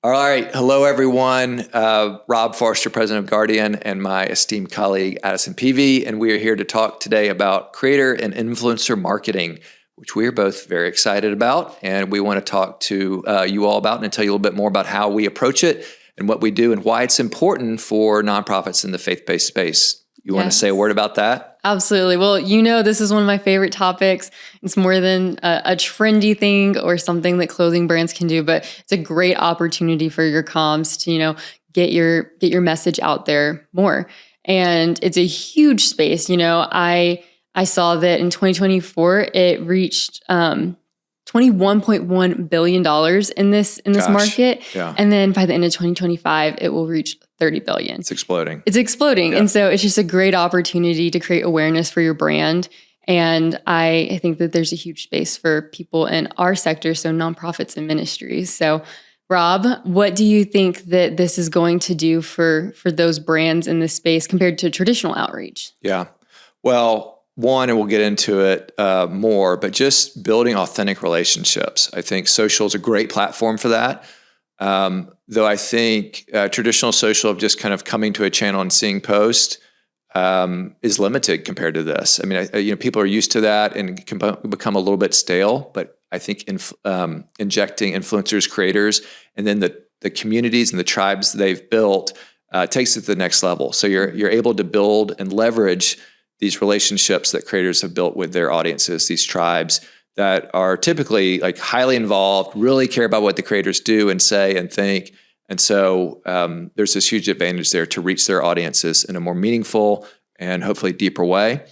All right. Hello, everyone. Rob Forrester, president of Guardian, and my esteemed colleague, Addison Peevy. And we are here to talk today about creator and influencer marketing, which we are both very excited about. And we want to talk to you all about and tell you a little bit more about how we approach it and what we do and why it's important for nonprofits in the faith-based space. You want to say a word about that? Absolutely. Well, this is one of my favorite topics. It's more than a trendy thing or something that clothing brands can do, but it's a great opportunity for your comms to, get your message out there more. And it's a huge space. I saw that in 2024, it reached $21.1 billion in this market. Yeah. And then by the end of 2025, it will reach $30 billion. It's exploding. Yeah. And so it's just a great opportunity to create awareness for your brand. And I think that there's a huge space for people in our sector, so nonprofits and ministries. So Rob, what do you think that this is going to do for those brands in this space compared to traditional outreach? Yeah. Well, one, and we'll get into it more, but just building authentic relationships. I think social is a great platform for that. Though I think traditional social of just kind of coming to a channel and seeing posts is limited compared to this. I mean, people are used to that and it can become a little bit stale, but I think injecting influencers, creators, and then the communities and the tribes they've built takes it to the next level. So you're able to build and leverage these relationships that creators have built with their audiences, these tribes that are typically like highly involved, really care about what the creators do and say and think. And so there's this huge advantage there to reach their audiences in a more meaningful and hopefully deeper way.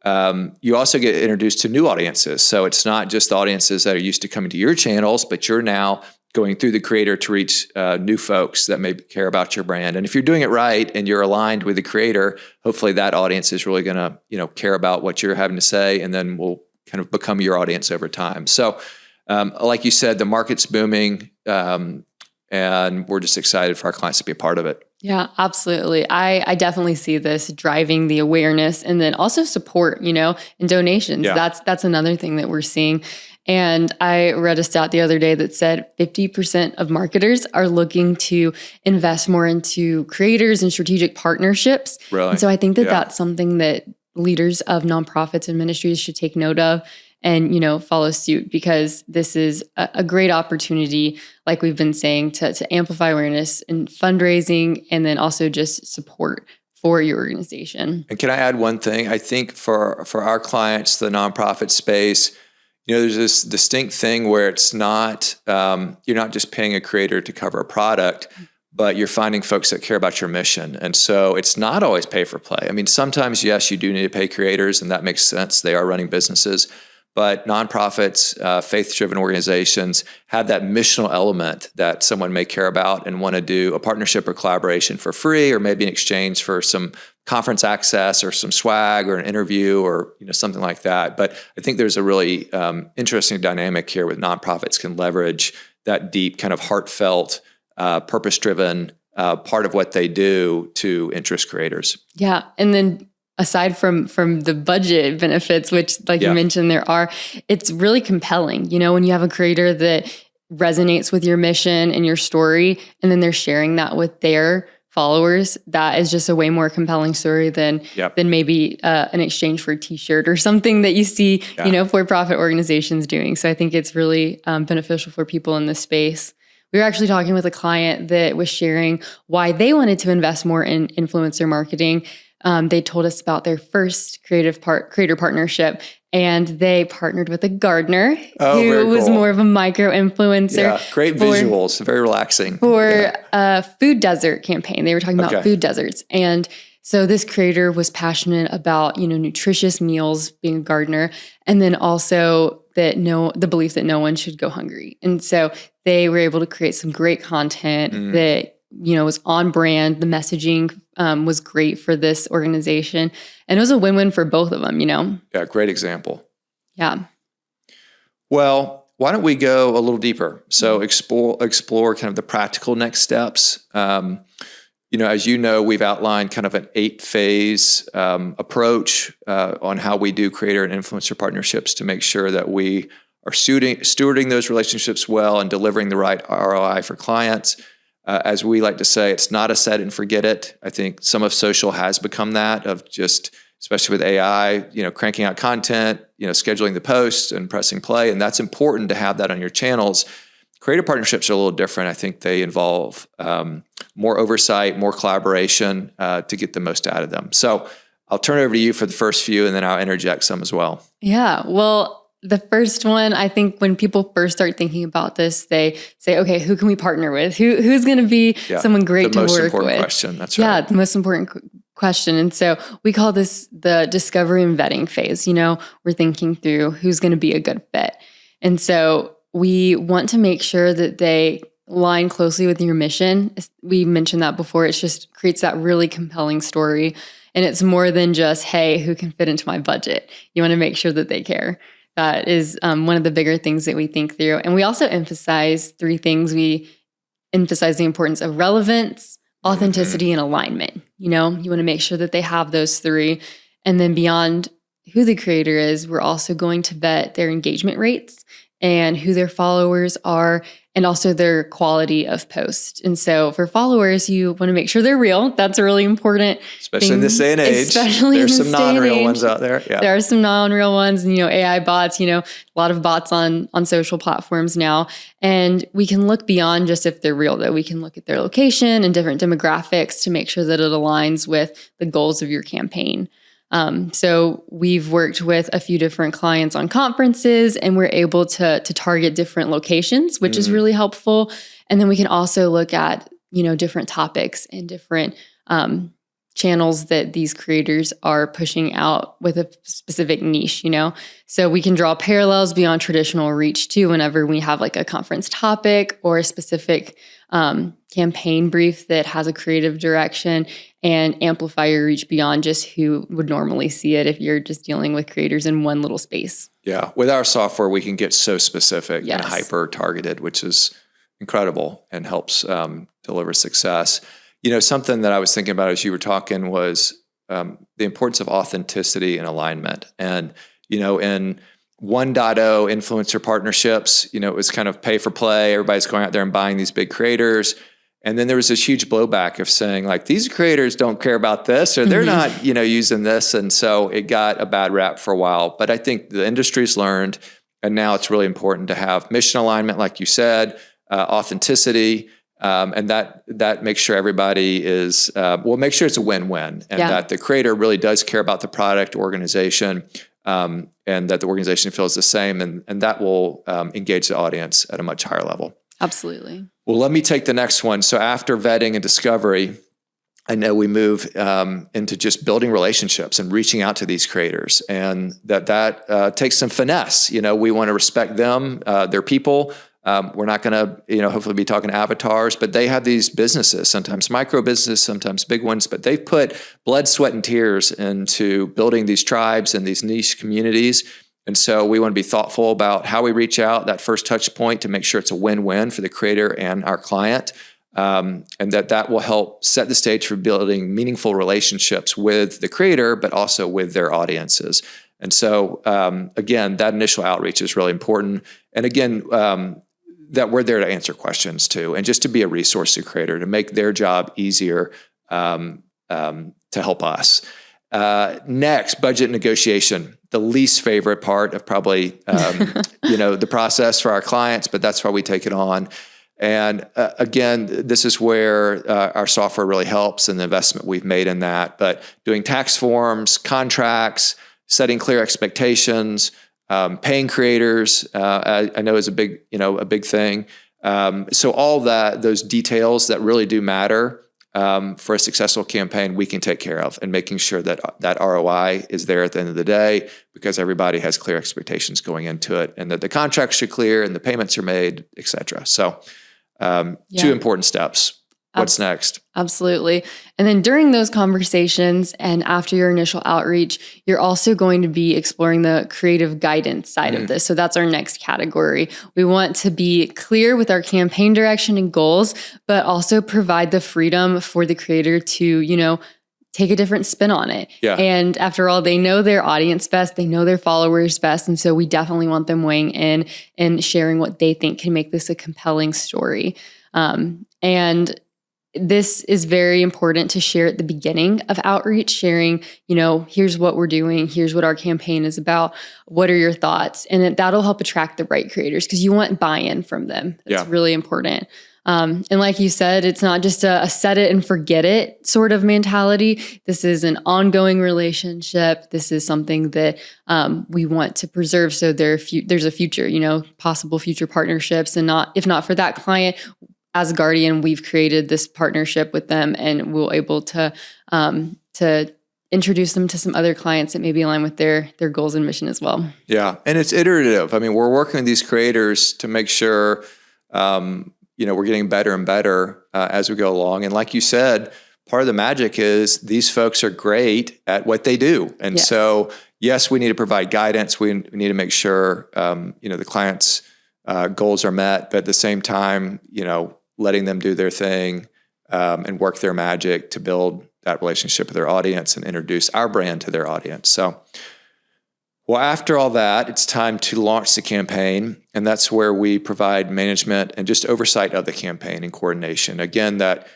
You also get introduced to new audiences. So it's not just the audiences that are used to coming to your channels, but you're now going through the creator to reach new folks that may care about your brand. And if you're doing it right and you're aligned with the creator, hopefully that audience is really going to care about what you're having to say, and then will kind of become your audience over time. So like you said, the market's booming, and we're just excited for our clients to be a part of it. Yeah, absolutely. I definitely see this driving the awareness and then also support, and donations. Yeah. That's another thing that we're seeing. And I read a stat the other day that said 50% of marketers are looking to invest more into creators and strategic partnerships. Really? And so I think that that's something that leaders of nonprofits and ministries should take note of and, follow suit, because this is a great opportunity, like we've been saying, to amplify awareness and fundraising, and then also just support for your organization. And can I add one thing? I think for our clients, the nonprofit space, there's this distinct thing where it's not, you're not just paying a creator to cover a product, but you're finding folks that care about your mission. And so it's not always pay for play. I mean, sometimes, yes, you do need to pay creators, and that makes sense. They are running businesses. But nonprofits, faith-driven organizations have that missional element that someone may care about and want to do a partnership or collaboration for free, or maybe in exchange for some conference access or some swag or an interview or something like that. But I think there's a really interesting dynamic here with nonprofits can leverage that deep kind of heartfelt, purpose-driven part of what they do to interest creators. Yeah, and then aside from the budget benefits, which you mentioned it's really compelling. When you have a creator that resonates with your mission and your story, and then they're sharing that with their followers, that is just a way more compelling story than maybe an exchange for a t-shirt or something that you see, for-profit organizations doing. So I think it's really beneficial for people in this space. We were actually talking with a client that was sharing why they wanted to invest more in influencer marketing. They told us about their first creator partnership, and they partnered with a gardener who was more of a micro influencer. Yeah, great visuals, very relaxing. For a food desert campaign. They were talking about food deserts. And so this creator was passionate about, nutritious meals, being a gardener, and then also the belief that no one should go hungry. And so they were able to create some great content that was on brand. The messaging was great for this organization. And it was a win-win for both of them, Yeah, great example. Yeah. Well, why don't we go a little deeper? So explore kind of the practical next steps. As we've outlined kind of an 8-phase approach on how we do creator and influencer partnerships to make sure that we are stewarding those relationships well and delivering the right ROI for clients. As we like to say, it's not a set and forget it. I think some of social has become that, of just, especially with AI, cranking out content, scheduling the posts and pressing play. And that's important to have that on your channels. Creative partnerships are a little different. I think they involve more oversight, more collaboration to get the most out of them. So I'll turn it over to you for the first few, and then I'll interject some as well. Yeah, well, the first one, I think when people first start thinking about this, they say, okay, who can we partner with? Who's going to be someone great to work with? The most important question. That's right. Yeah, the most important question. And so we call this the discovery and vetting phase. We're thinking through who's going to be a good fit. And so we want to make sure that they align closely with your mission. We mentioned that before. It just creates that really compelling story. And it's more than just, hey, who can fit into my budget? You want to make sure that they care. That is one of the bigger things that we think through. And we also emphasize 3 things. We emphasize the importance of relevance, authenticity, and alignment. You want to make sure that they have those 3. And then beyond who the creator is, we're also going to vet their engagement rates and who their followers are, and also their quality of post. And so for followers, you want to make sure they're real. That's a really important Especially thing. In this day and age. There's some non-real ones out there. Yeah. There are some non-real ones, and AI bots, a lot of bots on social platforms now. And we can look beyond just if they're real, though. We can look at their location and different demographics to make sure that it aligns with the goals of your campaign. So we've worked with a few different clients on conferences, and we're able to target different locations, which is really helpful. And then we can also look at, different topics and different channels that these creators are pushing out with a specific niche, So we can draw parallels beyond traditional reach too, whenever we have like a conference topic or a specific campaign brief that has a creative direction, and amplify your reach beyond just who would normally see it if you're just dealing with creators in one little space. Yeah. With our software, we can get so specific and hyper targeted, which is incredible and helps deliver success. Something that I was thinking about as you were talking was the importance of authenticity and alignment. And, in 1.0 influencer partnerships, it was kind of pay for play. Everybody's going out there and buying these big creators. And then there was this huge blowback of saying, like, these creators don't care about this, or they're not, using this. And so it got a bad rap for a while. But I think the industry's learned, and now it's really important to have mission alignment, like you said, authenticity, and that makes sure everybody is, make sure it's a win-win, and that the creator really does care about the product organization, and that the organization feels the same, and that will engage the audience at a much higher level. Absolutely. Well, let me take the next one. So after vetting and discovery, I know we move into just building relationships and reaching out to these creators, and that takes some finesse. We want to respect them, their people. We're not going to, hopefully be talking avatars, but they have these businesses, sometimes micro businesses, sometimes big ones, but they've put blood, sweat, and tears into building these tribes and these niche communities. And so we want to be thoughtful about how we reach out, that first touch point, to make sure it's a win-win for the creator and our client. And that will help set the stage for building meaningful relationships with the creator, but also with their audiences. And so, again, that initial outreach is really important. And again, that we're there to answer questions too, and just to be a resource to creator, to make their job easier, to help us. Next, budget negotiation, the least favorite part of probably, the process for our clients, but that's why we take it on. And again, this is where our software really helps, and the investment we've made in that. But doing tax forms, contracts, setting clear expectations, paying creators, I know is a big thing. So all those details that really do matter for a successful campaign, we can take care of, and making sure that ROI is there at the end of the day, because everybody has clear expectations going into it, and that the contracts are clear and the payments are made, et cetera. So 2 important steps. What's next? Absolutely. And then during those conversations and after your initial outreach, you're also going to be exploring the creative guidance side of this. So that's our next category. We want to be clear with our campaign direction and goals, but also provide the freedom for the creator to, take a different spin on it. Yeah. And after all, they know their audience best, they know their followers best. And so we definitely want them weighing in and sharing what they think can make this a compelling story. And this is very important to share at the beginning of outreach, sharing, here's what we're doing, here's what our campaign is about, what are your thoughts? And that'll help attract the right creators because you want buy-in from them. That's really important. And like you said, it's not just a set it and forget it sort of mentality. This is an ongoing relationship. This is something that we want to preserve. So there's a future, possible future partnerships, and if not for that client, as a guardian, we've created this partnership with them, and we're able to introduce them to some other clients that maybe align with their goals and mission as well. Yeah, and it's iterative. I mean, we're working with these creators to make sure we're getting better and better as we go along. And like you said, part of the magic is these folks are great at what they do. And so, yes, we need to provide guidance. We need to make sure, the client's goals are met, but at the same time, letting them do their thing and work their magic to build that relationship with their audience and introduce our brand to their audience. So, well, after all that, it's time to launch the campaign, and that's where we provide management and just oversight of the campaign and coordination. Again, that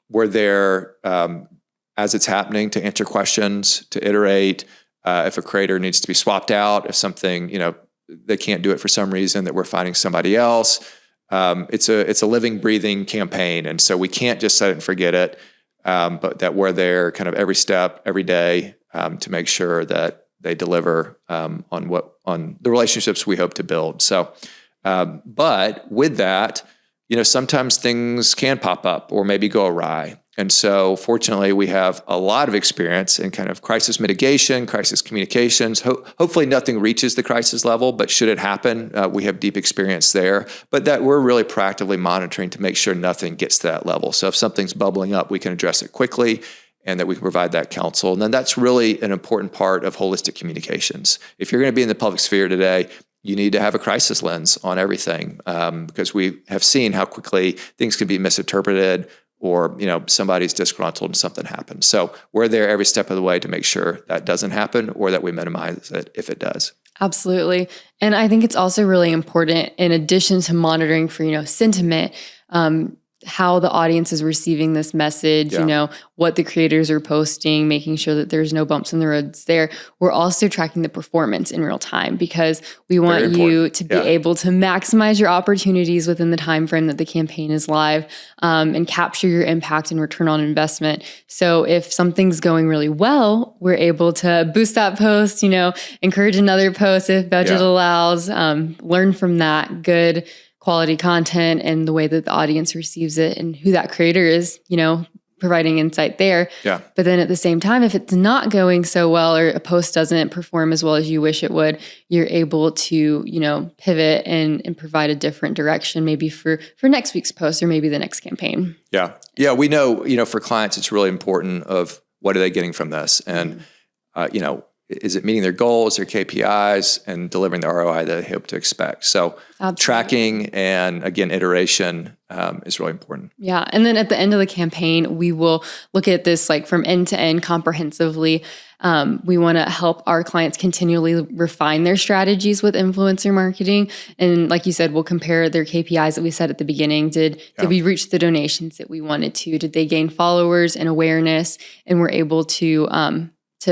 we're there as it's happening to answer questions, to iterate. If a creator needs to be swapped out, if something, they can't do it for some reason, that we're finding somebody else. It's a living, breathing campaign, and so we can't just set it and forget it. But that we're there, kind of every step, every day, to make sure that they deliver on the relationships we hope to build. So, but with that, sometimes things can pop up or maybe go awry. And so fortunately, we have a lot of experience in kind of crisis mitigation, crisis communications. Hopefully nothing reaches the crisis level, but should it happen, we have deep experience there. But that we're really proactively monitoring to make sure nothing gets to that level. So if something's bubbling up, we can address it quickly, and that we can provide that counsel. And then that's really an important part of holistic communications. If you're going to be in the public sphere today, you need to have a crisis lens on everything, because we have seen how quickly things can be misinterpreted, or somebody's disgruntled and something happens. So we're there every step of the way to make sure that doesn't happen, or that we minimize it if it does. Absolutely. And I think it's also really important, in addition to monitoring for, sentiment, how the audience is receiving this message, what the creators are posting, making sure that there's no bumps in the roads there. We're also tracking the performance in real time, because we want you to be able to maximize your opportunities within the time frame that the campaign is live, and capture your impact and return on investment. So if something's going really well, we're able to boost that post, encourage another post if budget allows, learn from that good quality content and the way that the audience receives it and who that creator is, providing insight there. Yeah. But then at the same time, if it's not going so well, or a post doesn't perform as well as you wish it would, you're able to, pivot and provide a different direction, maybe for next week's post, or maybe the next campaign. Yeah. Yeah. We know, for clients, it's really important of what are they getting from this? And, is it meeting their goals, their KPIs, and delivering the ROI that they hope to expect? So tracking and, again, iteration is really important. Yeah. And then at the end of the campaign, we will look at this from end to end comprehensively. We want to help our clients continually refine their strategies with influencer marketing. And like you said, we'll compare their KPIs that we said at the beginning. Did we reach the donations that we wanted to? Did they gain followers and awareness? And we're able to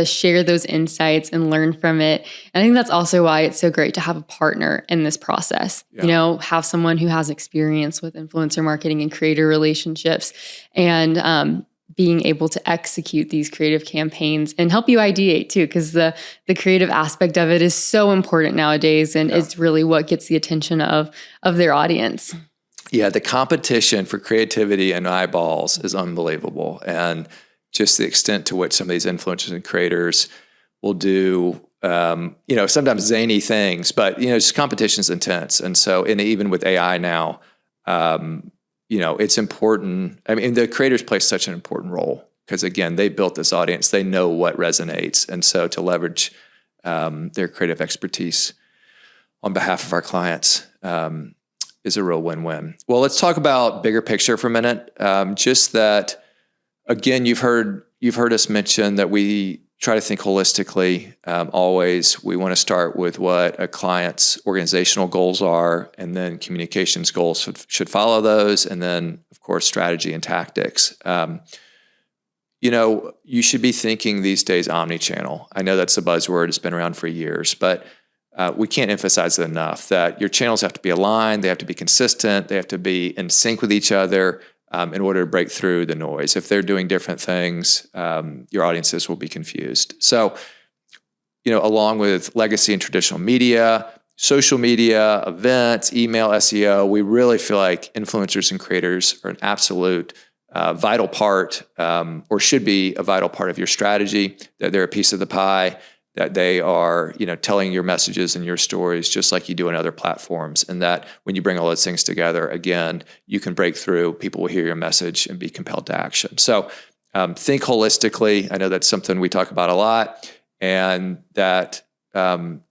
share those insights and learn from it. And I think that's also why it's so great to have a partner in this process. Have someone who has experience with influencer marketing and creator relationships, and being able to execute these creative campaigns and help you ideate too, because the creative aspect of it is so important nowadays, and it's really what gets the attention of their audience. Yeah, the competition for creativity and eyeballs is unbelievable. And just the extent to which some of these influencers and creators will do, sometimes zany things, but, just competition is intense. And so, and even with AI now, it's important. I mean, the creators play such an important role, because, again, they built this audience. They know what resonates. And so to leverage their creative expertise on behalf of our clients is a real win-win. Well, let's talk about bigger picture for a minute. Just that, again, you've heard you've heard us mention that we try to think holistically. Always, we want to start with what a client's organizational goals are, and then communications goals should follow those, and then, of course, strategy and tactics. You should be thinking these days omni-channel. I know that's a buzzword. It's been around for years, but we can't emphasize it enough that your channels have to be aligned, they have to be consistent, they have to be in sync with each other in order to break through the noise. If they're doing different things, your audiences will be confused. So, along with legacy and traditional media, social media, events, email, SEO, we really feel like influencers and creators are an absolute vital part, or should be a vital part of your strategy, that they're a piece of the pie, that they are, telling your messages and your stories just like you do on other platforms. And that when you bring all those things together, again, you can break through, people will hear your message and be compelled to action. So think holistically. I know that's something we talk about a lot, and that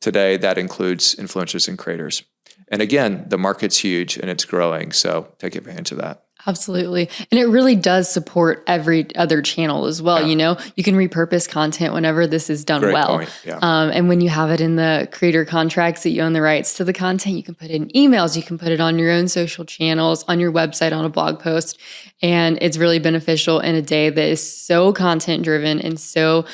today that includes influencers and creators. And again, the market's huge and it's growing. So take advantage of that. Absolutely. And it really does support every other channel as well. Yeah. You can repurpose content whenever this is done Great well. point. Yeah. And when you have it in the creator contracts that you own the rights to the content, you can put it in emails, you can put it on your own social channels, on your website, on a blog post. And it's really beneficial in a day that is so content driven and so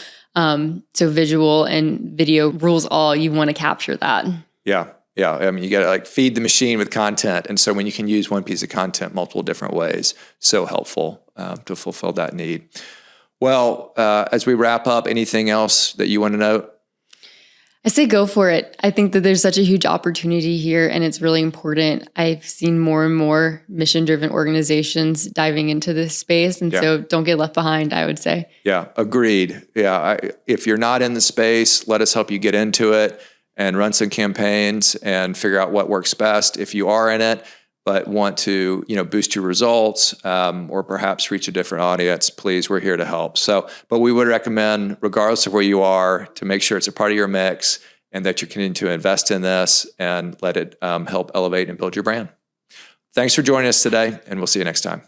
visual, and video rules all. You want to capture that. Yeah. Yeah, I mean, you got to feed the machine with content. And so when you can use one piece of content multiple different ways, so helpful to fulfill that need. Well, as we wrap up, anything else that you want to note? I say go for it. I think that there's such a huge opportunity here, and it's really important. I've seen more and more mission-driven organizations diving into this space, and so don't get left behind, I would say. Yeah, agreed. Yeah, if you're not in the space, let us help you get into it and run some campaigns and figure out what works best. If you are in it, but want to, boost your results, or perhaps reach a different audience, please, we're here to help. So, but we would recommend, regardless of where you are, to make sure it's a part of your mix and that you're continuing to invest in this and let it help elevate and build your brand. Thanks for joining us today, and we'll see you next time.